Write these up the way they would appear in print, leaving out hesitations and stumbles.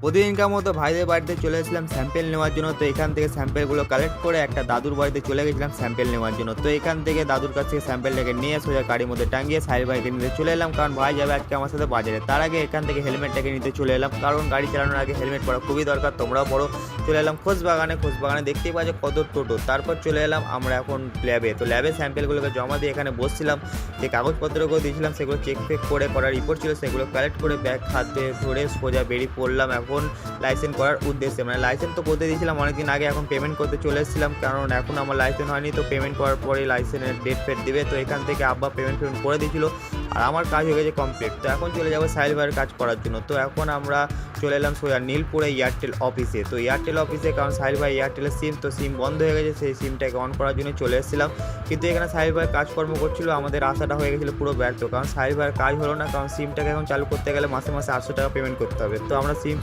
প্রতিদিনকার মতো ভাইদের বাড়িতে চলে এসেছিলাম স্যাম্পেল নেওয়ার জন্য। তো এখান থেকে স্যাম্পেলগুলো কালেক্ট করে একটা দাদুর বাড়িতে চলে গেছিলাম স্যাম্পেল নেওয়ার জন্য। তো এখান থেকে দাদুর কাছ থেকে স্যাম্পেলটাকে নিয়ে সোজা গাড়ির মধ্যে টাঙিয়ে সাহিল ভাইকে নিতে চলে এলাম, কারণ ভাই যাবে আজকে আমার সাথে বাজারে। তার আগে এখান থেকে হেলমেটটাকে নিতে চলে এলাম, কারণ গাড়ি চালানোর আগে হেলমেট পরা খুবই দরকার, তোমরাও পড়ো। চলে এলাম খোঁজবাগানে দেখতেই পাচ্ছ কত টোটো। তারপর চলে এলাম আমরা এখন ল্যাবে। তো ল্যাবে স্যাম্পেলগুলোকে জমা দিয়ে এখানে বসছিলাম, যে কাগজপত্রগুলো দিয়েছিলাম সেগুলো চেক ফেক করে করার রিপোর্ট ছিল সেগুলো কালেক্ট করে ব্যাগ হাতে ধরে সোজা বেরিয়ে পড়লাম এখন লাইসেন্স করার উদ্দেশ্যে। মানে লাইসেন্স তো করতে দিয়েছিলাম অনেকদিন আগে, এখন পেমেন্ট করতে চলে এসেছিলাম, কারণ এখন আমার লাইসেন্স হয়নি। তো পেমেন্ট করার পরেই লাইসেন্সের ডেট ফেট দেবে। তো এখান থেকে আব্বা পেমেন্ট করে দিয়েছিল আর আমার কাজ হয়ে গেছে কমপ্লিট। তো এখন চলে যাবো সাহিল ভাইয়ের কাজ করার জন্য। তো এখন আমরা চলে এলাম সোজা নীলপুরে এয়ারটেল অফিসে। তো এয়ারটেল অফিসে কারণ সাহিল ভাই এয়ারটেলের সিম, তো সিম বন্ধ হয়ে গেছে, সেই সিমটাকে অন করার জন্য চলে এসেছিলাম। কিন্তু এখানে সাহিল ভাই কাজকর্ম করছিল, আমাদের আশাটা হয়ে গেছিলো পুরো ব্যর্থ, কারণ সাহিল ভাইয়ের কাজ হলো না। কারণ সিমটাকে এখন চালু করতে গেলে মাসে 800 টাকা পেমেন্ট করতে হবে। তো আমরা সিম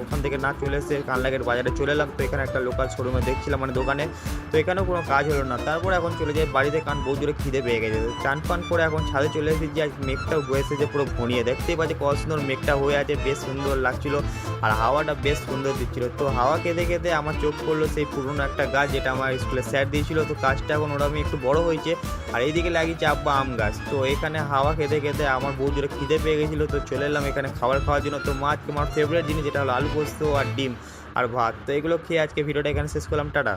ওখান থেকে না চলে এসে কানলাগের বাজারে চলে এলাম। তো এখানে একটা লোকাল শোরুমে দেখছিলাম, মানে দোকানে। তো এখানেও কোনো কাজ হলো না। তারপর এখন চলে যাই বাড়িতে, কারণ বহু জোরে খিদে পেয়ে গেছে। তো চান পান করে এখন ছাদে চলে এসেছি, আজ মেঘটাও হয়ে এসেছে পুরো ঘনিয়ে। দেখতেই পাচ্ছি কত সুন্দর মেঘটা হয়ে আছে, বেশ সুন্দর লাগছিল আর হাওয়াটা বেশ সুন্দর দিচ্ছিল। তো হাওয়া খেতে খেতে আমার চোখ পড়লো সেই পুরনো একটা গাছ, যেটা আমার স্কুলে স্যার দিয়েছিল। তো গাছটা এখন ওরকমই একটু বড় হয়েছে আর এইদিকে লাগিয়েছে আব্বা আম গাছ। তো এখানে হাওয়া খেতে খেতে আমার বহু জোরে খিদে পেয়ে গেছিলো। তো চলে এলাম এখানে খাওয়ার জন্য। তো মাছ আমার ফেভারিট জিনিস যেটা হলো আলু পোস্ত আর ডিম আর ভাত। তো এগুলো খেয়ে আজকে ভিডিওটা এখানে শেষ করলাম, টাটা।